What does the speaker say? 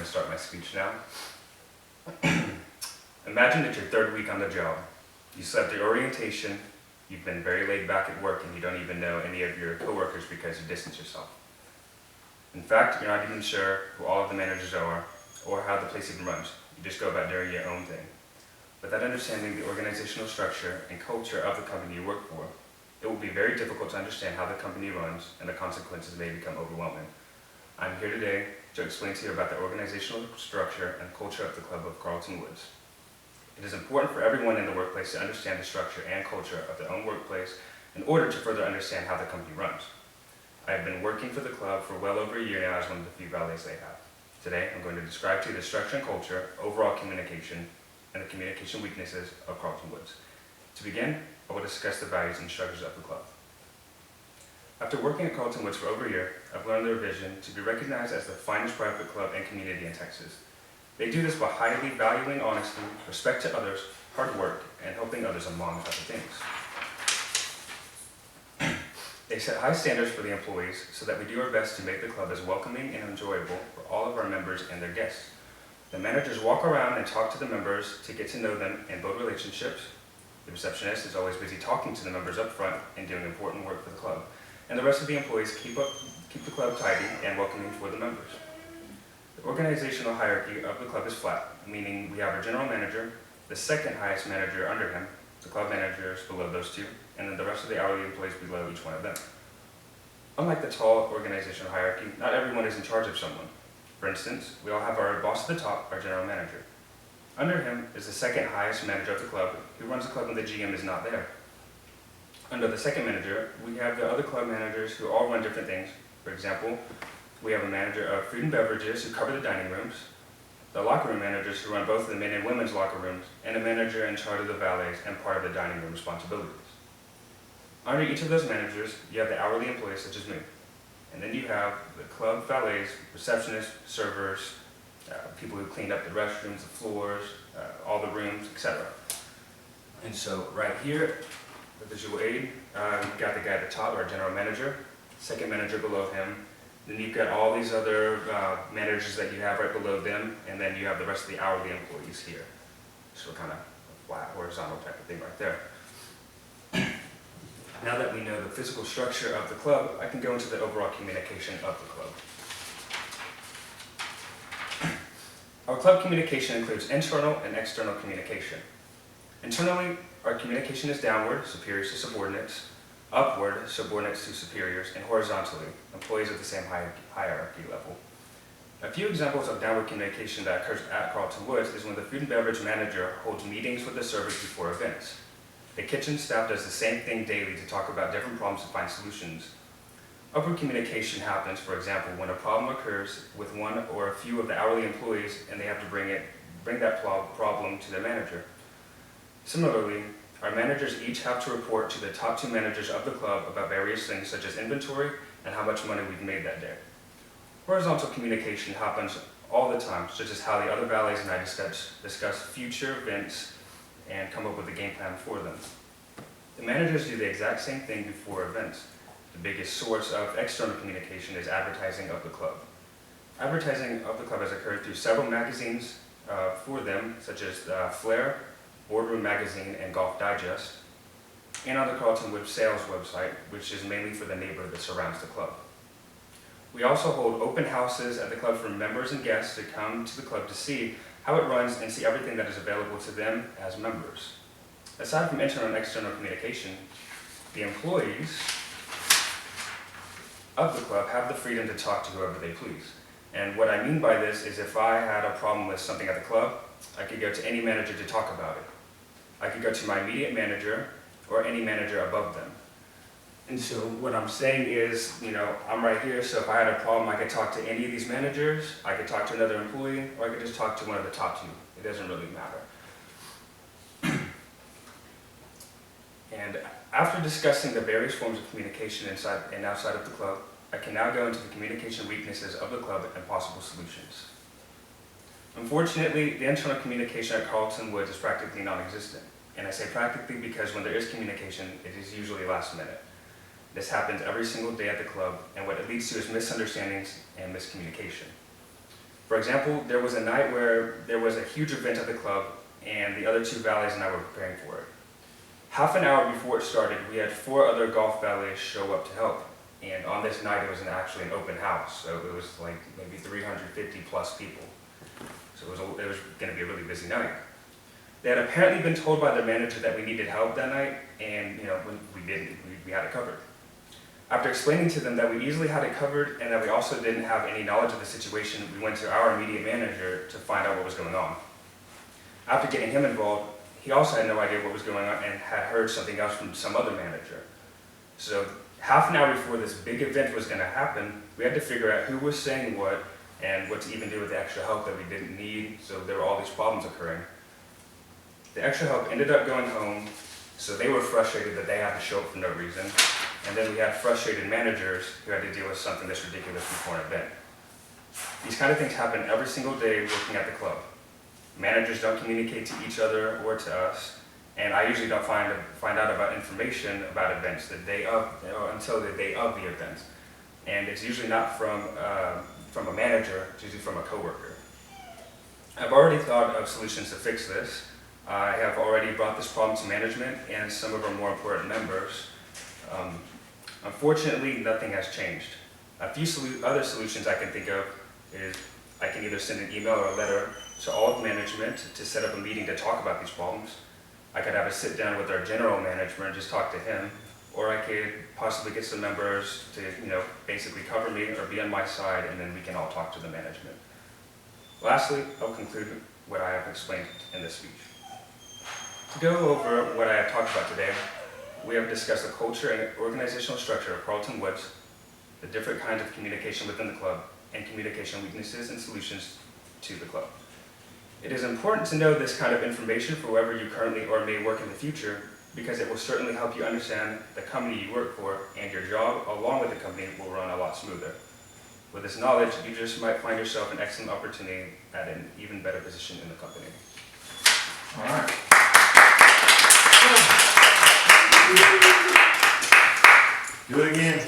start my speech now. Imagine it's your third week on the job. You slept your orientation, you've been very laid back at work, and you don't even know any of your coworkers because you distance yourself. In fact, you're not even sure who all of the managers are or how the place even runs. You just go about doing your own thing. Without understanding the organizational structure and culture of the company you work for, it will be very difficult to understand how the company runs, and the consequences may become overwhelming. I'm here today to explain to you about the organizational structure and culture of the Club of Carlton Woods. It is important for everyone in the workplace to understand the structure and culture of their own workplace in order to further understand how the company runs. I have been working for the club for well over a year now as one of the few valets they have. Today, I'm going to describe to you the structure and culture, overall communication, and the communication weaknesses of Carlton Woods. To begin, I will discuss the values and structures of the club. After working at Carlton Woods for over a year, I've learned their vision to be recognized as the finest private club and community in Texas. They do this by highly valuing honesty, respect to others, hard work, and helping others among other things. They set high standards for the employees so that we do our best to make the club as welcoming and enjoyable for all of our members and their guests. The managers walk around and talk to the members to get to know them and build relationships. The receptionist is always busy talking to the members up front and doing important work for the club. And the rest of the employees keep the club tidy and welcoming for the members. The organizational hierarchy of the club is flat, meaning we have our general manager, the second highest manager under him, the club managers below those two, and then the rest of the hourly employees below each one of them. Unlike the tall organizational hierarchy, not everyone is in charge of someone. For instance, we all have our boss at the top, our general manager. Under him is the second highest manager of the club, who runs the club when the GM is not there. Under the second manager, we have the other club managers who all run different things. For example, we have a manager of food and beverages who cover the dining rooms, the locker room managers who run both the men and women's locker rooms, and a manager in charge of the valets and part of the dining room responsibilities. Under each of those managers, you have the hourly employees such as me. And then you have the club valets, receptionists, servers, people who clean up the restrooms, the floors, all the rooms, etc. And so right here, the visual aid, you've got the guy at the top, our general manager, second manager below him. Then you've got all these other managers that you have right below them, and then you have the rest of the hourly employees here. So kind of a flat, horizontal type of thing right there. Now that we know the physical structure of the club, I can go into the overall communication of the club. Our club communication includes internal and external communication. Internally, our communication is downward, superiors to subordinates, upward, subordinates to superiors, and horizontally, employees at the same hierarchy level. A few examples of downward communication that occurs at Carlton Woods is when the food and beverage manager holds meetings with the servers before events. The kitchen staff does the same thing daily to talk about different problems and find solutions. Upward communication happens, for example, when a problem occurs with one or a few of the hourly employees and they have to bring that problem to their manager. Similarly, our managers each have to report to the top two managers of the club about various things such as inventory and how much money we've made that day. Horizontal communication happens all the time, such as how the other valets and I discuss future events and come up with a game plan for them. The managers do the exact same thing before events. The biggest source of external communication is advertising of the club. Advertising of the club has occurred through several magazines for them, such as Flair, Boardroom Magazine, and Golf Digest, and on the Carlton Woods sales website, which is mainly for the neighborhood that surrounds the club. We also hold open houses at the club for members and guests to come to the club to see how it runs and see everything that is available to them as members. Aside from internal and external communication, the employees of the club have the freedom to talk to whoever they please. And what I mean by this is if I had a problem with something at the club, I could go to any manager to talk about it. I could go to my immediate manager or any manager above them. And so what I'm saying is, I'm right here, so if I had a problem, I could talk to any of these managers, I could talk to another employee, or I could just talk to one of the top two. It doesn't really matter. And after discussing the various forms of communication inside and outside of the club, I can now go into the communication weaknesses of the club and possible solutions. Unfortunately, the internal communication at Carlton Woods is practically non-existent. And I say practically because when there is communication, it is usually last minute. This happens every single day at the club, and what it leads to is misunderstandings and miscommunication. For example, there was a night where there was a huge event at the club and the other 2 valets and I were preparing for it. Half an hour before it started, we had 4 other golf valets show up to help. And on this night, it was actually an open house, so it was like maybe 350 plus people. So it was going to be a really busy night. They had apparently been told by their manager that we needed help that night, and when we didn't, we had it covered. After explaining to them that we easily had it covered and that we also didn't have any knowledge of the situation, we went to our immediate manager to find out what was going on. After getting him involved, he also had no idea what was going on and had heard something else from some other manager. So half an hour before this big event was going to happen, we had to figure out who was saying what and what to even do with the extra help that we didn't need, so there were all these problems occurring. The extra help ended up going home, so they were frustrated that they had to show up for no reason, and then we had frustrated managers who had to deal with something this ridiculous before an event. These kind of things happen every single day working at the club. Managers don't communicate to each other or to us, and I usually don't find out about information about events the day of, until the day of the event. And it's usually not from a manager, it's usually from a coworker. I've already thought of solutions to fix this. I have already brought this problem to management and some of our more important members. Unfortunately, nothing has changed. A few other solutions I can think of is I can either send an email or a letter to all of management to set up a meeting to talk about these problems. I could have a sit down with our general manager and just talk to him, or I could possibly get some members to, basically cover me or be on my side, and then we can all talk to the management. Lastly, I'll conclude what I have explained in this speech. To go over what I have talked about today, we have discussed the culture and organizational structure of Carlton Woods, the different kinds of communication within the club, and communication weaknesses and solutions to the club. It is important to know this kind of information for wherever you currently or may work in the future, because it will certainly help you understand the company you work for, and your job along with the company will run a lot smoother. With this knowledge, you just might find yourself an excellent opportunity at an even better position in the company. All right. Do it again.